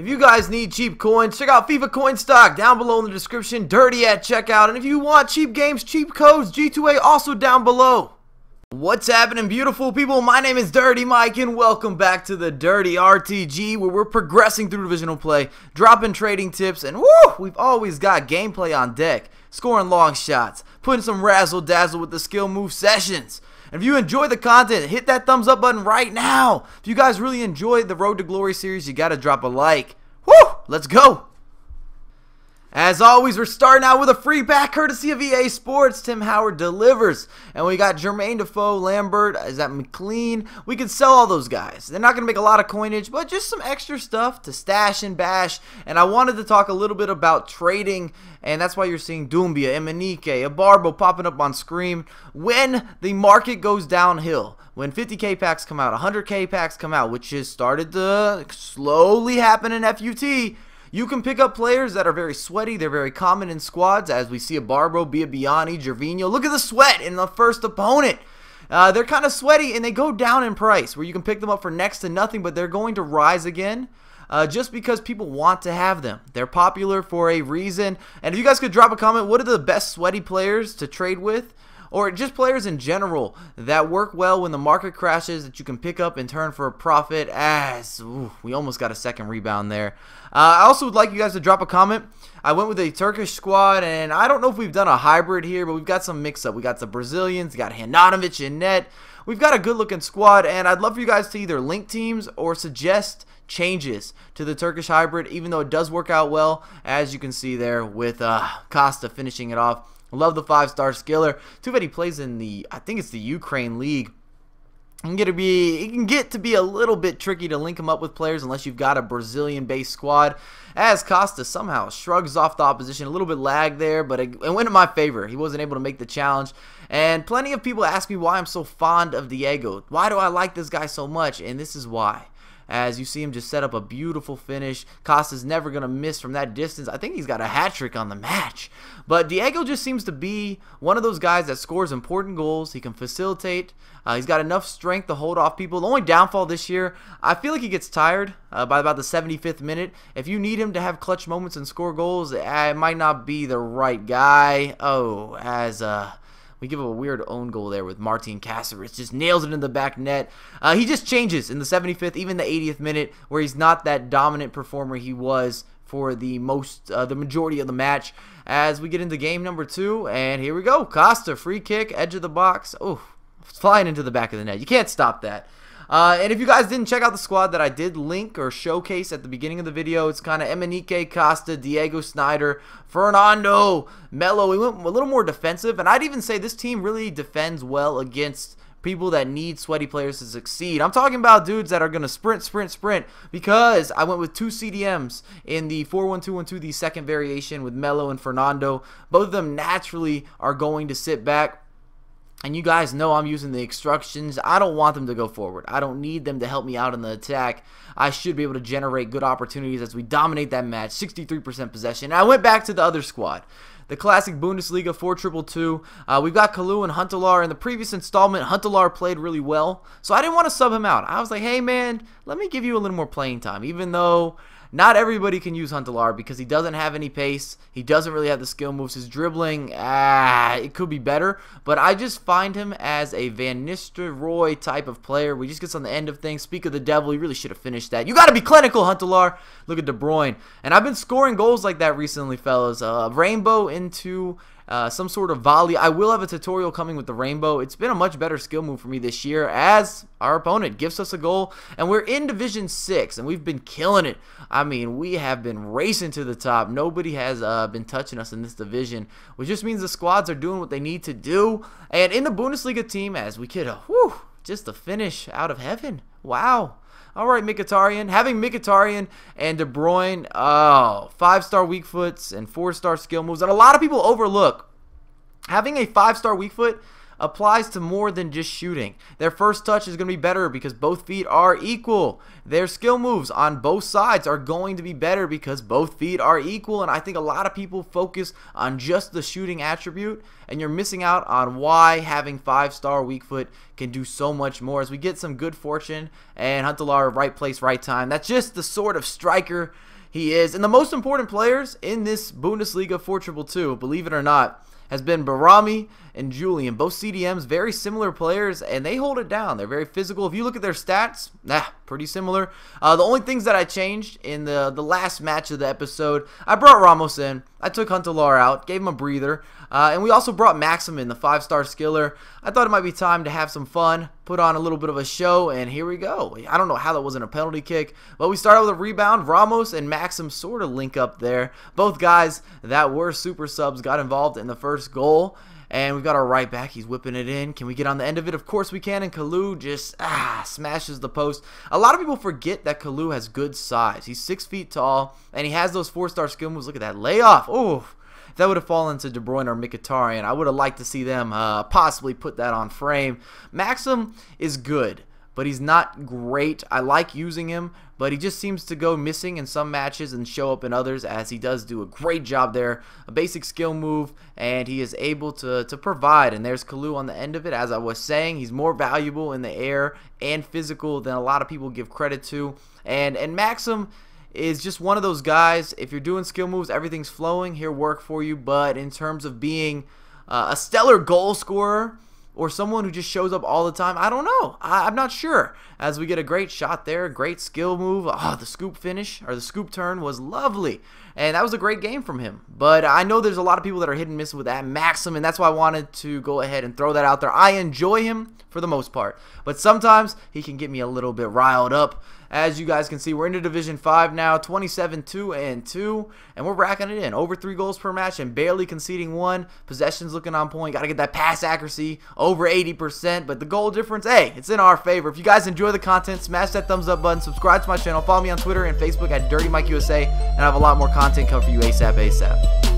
If you guys need cheap coins, check out FIFA coin stock down below in the description, dirty at checkout. And if you want cheap games, cheap codes, G2A also down below. What's happening, beautiful people? My name is Dirty Mike and welcome back to the Dirty RTG, where we're progressing through divisional play, dropping trading tips, and woo, we've always got gameplay on deck, scoring long shots, putting some razzle dazzle with the skill move sessions. And if you enjoy the content, hit that thumbs up button right now. If you guys really enjoyed the Road to Glory series, you gotta drop a like. Woo! Let's go! As always, we're starting out with a free pack courtesy of EA Sports. Tim Howard delivers. And we got Jermaine Defoe, Lambert, is that McLean? We can sell all those guys. They're not going to make a lot of coinage, but just some extra stuff to stash and bash. And I wanted to talk a little bit about trading, and that's why you're seeing Doumbia, Emenike, Abarbo popping up on screen when the market goes downhill. When 50k packs come out, 100k packs come out, which has started to slowly happen in FUT, you can pick up players that are very sweaty. They're very common in squads, as we see a Barbro, Biabiani, Gervinho. Look at the sweat in the first opponent. They're kind of sweaty, and they go down in price, where you can pick them up for next to nothing, but they're going to rise again. Just because people want to have them. They're popular for a reason. And if you guys could drop a comment, what are the best sweaty players to trade with? Or just players in general that work well when the market crashes that you can pick up and turn for a profit, as we almost got a second rebound there. I also would like you guys to drop a comment. I went with a Turkish squad, and I don't know if we've done a hybrid here, but we've got some mix-up. We got some Brazilians, we got Handanovic in net. We've got a good-looking squad, and I'd love for you guys to either link teams or suggest changes to the Turkish hybrid, even though it does work out well, as you can see there with Costa finishing it off. Love the 5-star skiller. Too bad he plays in the, I think it's the Ukraine League. It can get to be a little bit tricky to link him up with players unless you've got a Brazilian-based squad, as Costa somehow shrugs off the opposition. A little bit lag there, but it went in my favor. He wasn't able to make the challenge. And plenty of people ask me why I'm so fond of Diego. Why do I like this guy so much? And this is why. As you see him just set up a beautiful finish. Costa's never going to miss from that distance. I think he's got a hat-trick on the match. But Diego just seems to be one of those guys that scores important goals. He can facilitate. He's got enough strength to hold off people. The only downfall this year, I feel like he gets tired by about the 75th minute. If you need him to have clutch moments and score goals, it might not be the right guy. Oh, as we give up a weird own goal there with Martin Caceres. Just nails it in the back net. He just changes in the 75th, even the 80th minute, where he's not that dominant performer he was for the majority of the match. As we get into game number 2, and here we go. Costa, free kick, edge of the box. Oh, flying into the back of the net. You can't stop that. And if you guys didn't check out the squad that I did link or showcase at the beginning of the video, it's kind of Emenike, Costa, Diego Snyder, Fernando, Melo. We went a little more defensive, and I'd even say this team really defends well against people that need sweaty players to succeed. I'm talking about dudes that are going to sprint, because I went with 2 CDMs in the 4-1-2-1-2, the second variation with Melo and Fernando. Both of them naturally are going to sit back. And you guys know I'm using the instructions. I don't want them to go forward. I don't need them to help me out in the attack. I should be able to generate good opportunities as we dominate that match. 63% possession. And I went back to the other squad. The classic Bundesliga 4-2-2-2. We've got Kalu and Huntelaar. In the previous installment, Huntelaar played really well. So I didn't want to sub him out. I was like, hey man, let me give you a little more playing time. Even though not everybody can use Huntelaar because he doesn't have any pace. He doesn't really have the skill moves. His dribbling, it could be better. But I just find him as a Van Nistelrooy type of player. We just gets on the end of things. Speak of the devil, he really should have finished that. You got to be clinical, Huntelaar. Look at De Bruyne. And I've been scoring goals like that recently, fellas. Rainbow into some sort of volley. I will have a tutorial coming with the rainbow. It's been a much better skill move for me this year, as our opponent gives us a goal, and we're in Division 6, and we've been killing it. I mean, we have been racing to the top. Nobody has been touching us in this division, which just means the squads are doing what they need to do. And in the Bundesliga team, as we get just a finish out of heaven. Wow. All right, Mkhitaryan. Having Mkhitaryan and De Bruyne, 5-star weak foots and 4-star skill moves that a lot of people overlook. Having a 5-star weak foot applies to more than just shooting. Their first touch is going to be better because both feet are equal. Their skill moves on both sides are going to be better because both feet are equal, and I think a lot of people focus on just the shooting attribute, and you're missing out on why having 5-star weak foot can do so much more as we get some good fortune and Huntelaar, right place, right time. That's just the sort of striker he is. And the most important players in this Bundesliga 4-2-2, believe it or not, has been Barami and Julian. Both CDMs, very similar players, and they hold it down. They're very physical. If you look at their stats, pretty similar. The only things that I changed in the last match of the episode, I brought Ramos in. I took Huntelaar out, gave him a breather, and we also brought Maxim in, the 5-star skiller. I thought it might be time to have some fun, put on a little bit of a show, and here we go. I don't know how that wasn't a penalty kick, but we started with a rebound. Ramos and Maxim sort of link up there. Both guys that were super subs got involved in the first goal. And we've got our right back. He's whipping it in. Can we get on the end of it? Of course we can. And Kalu just smashes the post. A lot of people forget that Kalu has good size. He's 6 feet tall, and he has those 4-star skill moves. Look at that layoff. Oh, if that would have fallen to De Bruyne or Mkhitaryan, I would have liked to see them possibly put that on frame. Maxim is good, but he's not great. I like using him, but he just seems to go missing in some matches and show up in others, as he does do a great job there. A basic skill move, and he is able to provide. And there's Kalu on the end of it. As I was saying, he's more valuable in the air and physical than a lot of people give credit to. And Maxim is just one of those guys, if you're doing skill moves, everything's flowing, he'll work for you. But in terms of being a stellar goal scorer, or someone who just shows up all the time, I don't know. I'm not sure. As we get a great shot there, great skill move. The scoop finish, or the scoop turn, was lovely. And that was a great game from him. But I know there's a lot of people that are hit and miss with that Maxim, and that's why I wanted to go ahead and throw that out there. I enjoy him for the most part, but sometimes he can get me a little bit riled up. As you guys can see, we're into Division 5 now, 27-2-2, and we're racking it in. Over 3 goals per match and barely conceding 1. Possession's looking on point. Got to get that pass accuracy over 80%, but the goal difference, hey, it's in our favor. If you guys enjoy the content, smash that thumbs up button, subscribe to my channel, follow me on Twitter and Facebook at DirtyMikeUSA, and I have a lot more content coming for you ASAP.